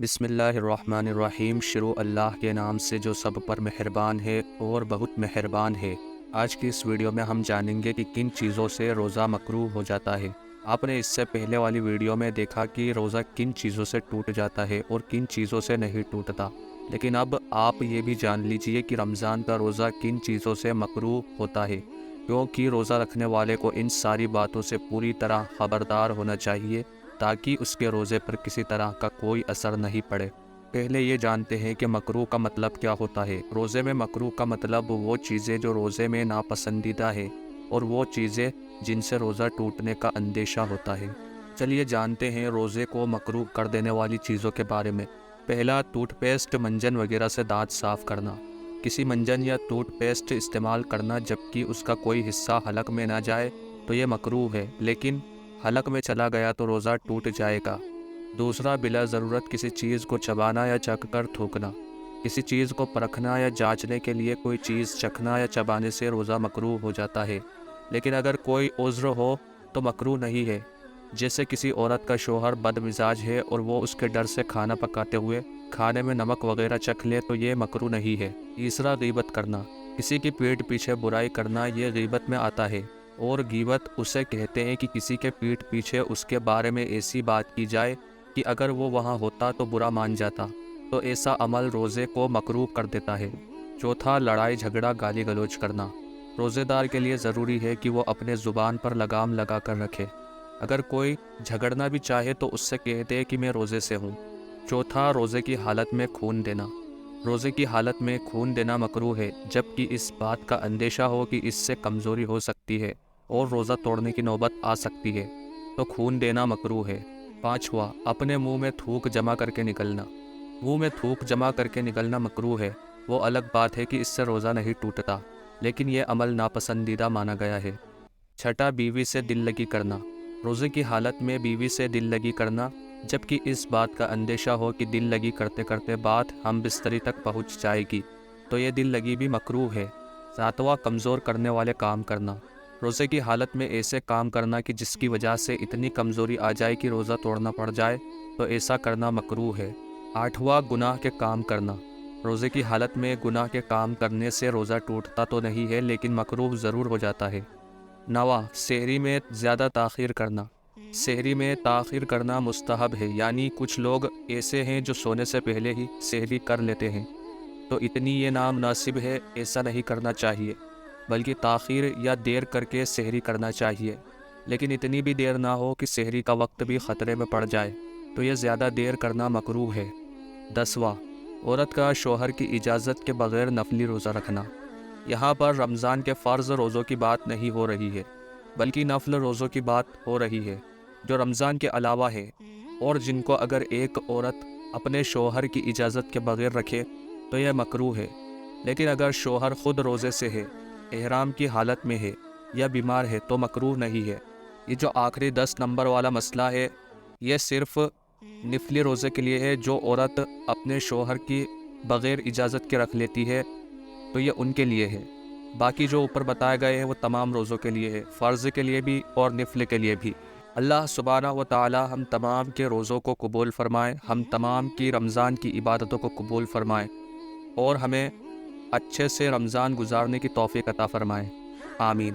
بسم اللہ الرحمن الرحیم۔ شروع اللہ کے نام سے جو سب پر مہربان ہے اور بہت مہربان ہے۔ آج کی اس ویڈیو میں ہم جانیں گے کہ کن چیزوں سے روزہ مکروہ ہو جاتا ہے۔ آپ نے اس سے پہلے والی ویڈیو میں دیکھا کہ روزہ کن چیزوں سے ٹوٹ جاتا ہے اور کن چیزوں سے نہیں ٹوٹتا، لیکن اب آپ یہ بھی جان لیجئے کہ رمضان کا روزہ کن چیزوں سے مکروہ ہوتا ہے، کیونکہ روزہ رکھنے والے کو ان ساری باتوں سے پوری طرح خبردار ہونا چاہیے تاکہ اس کے روزے پر کسی طرح کا کوئی اثر نہیں پڑے۔ پہلے یہ جانتے ہیں کہ مکروہ کا مطلب کیا ہوتا ہے۔ روزے میں مکروہ کا مطلب وہ چیزیں جو روزے میں ناپسندیدہ ہے اور وہ چیزیں جن سے روزہ ٹوٹنے کا اندیشہ ہوتا ہے۔ چلیے جانتے ہیں روزے کو مکروہ کر دینے والی چیزوں کے بارے میں۔ پہلا، ٹوتھ پیسٹ، منجن وغیرہ سے دانت صاف کرنا۔ کسی منجن یا ٹوتھ پیسٹ استعمال کرنا جبکہ اس کا کوئی حصہ حلق میں نہ جائے تو یہ مکروہ ہے، لیکن حلق میں چلا گیا تو روزہ ٹوٹ جائے گا۔ دوسرا، بلا ضرورت کسی چیز کو چبانا یا چکھ کر تھوکنا۔ کسی چیز کو پرکھنا یا جانچنے کے لیے کوئی چیز چکھنا یا چبانے سے روزہ مکروہ ہو جاتا ہے، لیکن اگر کوئی عذر ہو تو مکروہ نہیں ہے، جیسے کسی عورت کا شوہر بد مزاج ہے اور وہ اس کے ڈر سے کھانا پکاتے ہوئے کھانے میں نمک وغیرہ چکھ لے تو یہ مکروہ نہیں ہے۔ تیسرا، غیبت کرنا۔ کسی کی پیٹھ پیچھے برائی کرنا یہ غیبت میں آتا ہے، اور غیبت اسے کہتے ہیں کہ کسی کے پیٹھ پیچھے اس کے بارے میں ایسی بات کی جائے کہ اگر وہ وہاں ہوتا تو برا مان جاتا، تو ایسا عمل روزے کو مکروہ کر دیتا ہے۔ چوتھا، لڑائی جھگڑا گالی گلوچ کرنا۔ روزے دار کے لیے ضروری ہے کہ وہ اپنے زبان پر لگام لگا کر رکھے۔ اگر کوئی جھگڑنا بھی چاہے تو اس سے کہہ دے کہ میں روزے سے ہوں۔ چوتھا، روزے کی حالت میں خون دینا۔ روزے کی حالت میں خون دینا مکروہ ہے جبکہ اس بات کا اندیشہ ہو کہ اس سے کمزوری ہو سکتی ہے اور روزہ توڑنے کی نوبت آ سکتی ہے تو خون دینا مکروہ ہے۔ پانچواں، اپنے منہ میں تھوک جمع کر کے نکلنا۔ منہ میں تھوک جمع کر کے نکلنا مکروہ ہے۔ وہ الگ بات ہے کہ اس سے روزہ نہیں ٹوٹتا، لیکن یہ عمل ناپسندیدہ مانا گیا ہے۔ چھٹا، بیوی سے دل لگی کرنا۔ روزے کی حالت میں بیوی سے دل لگی کرنا جبکہ اس بات کا اندیشہ ہو کہ دل لگی کرتے کرتے بات ہم بستری تک پہنچ جائے گی تو یہ دل لگی بھی مکروہ ہے۔ ساتواں، کمزور کرنے والے کام کرنا۔ روزے کی حالت میں ایسے کام کرنا کہ جس کی وجہ سے اتنی کمزوری آ جائے کہ روزہ توڑنا پڑ جائے تو ایسا کرنا مکروہ ہے۔ آٹھواں، گناہ کے کام کرنا۔ روزے کی حالت میں گناہ کے کام کرنے سے روزہ ٹوٹتا تو نہیں ہے لیکن مکروہ ضرور ہو جاتا ہے۔ نواں، سحری میں زیادہ تاخیر کرنا۔ سحری میں تاخیر کرنا مستحب ہے، یعنی کچھ لوگ ایسے ہیں جو سونے سے پہلے ہی سحری کر لیتے ہیں، تو اتنی یہ نامناسب ہے، ایسا نہیں کرنا چاہیے، بلکہ تاخیر یا دیر کر کے سحری کرنا چاہیے، لیکن اتنی بھی دیر نہ ہو کہ سحری کا وقت بھی خطرے میں پڑ جائے تو یہ زیادہ دیر کرنا مکروہ ہے۔ 10واں، عورت کا شوہر کی اجازت کے بغیر نفلی روزہ رکھنا۔ یہاں پر رمضان کے فرض روزوں کی بات نہیں ہو رہی ہے، بلکہ نفل روزوں کی بات ہو رہی ہے جو رمضان کے علاوہ ہے، اور جن کو اگر ایک عورت اپنے شوہر کی اجازت کے بغیر رکھے تو یہ مکروہ ہے، لیکن اگر شوہر خود روزے سے ہے، احرام کی حالت میں ہے یا بیمار ہے تو مکروہ نہیں ہے۔ یہ جو آخری 10 نمبر والا مسئلہ ہے یہ صرف نفلی روزے کے لیے ہے۔ جو عورت اپنے شوہر کی بغیر اجازت کے رکھ لیتی ہے تو یہ ان کے لیے ہے۔ باقی جو اوپر بتائے گئے ہیں وہ تمام روزوں کے لیے ہے، فرض کے لیے بھی اور نفل کے لیے بھی۔ اللہ سبحانہ و تعالی ہم تمام کے روزوں کو قبول فرمائے، ہم تمام کی رمضان کی عبادتوں کو قبول فرمائے اور ہمیں اچھے سے رمضان گزارنے کی توفیق عطا فرمائے، آمین۔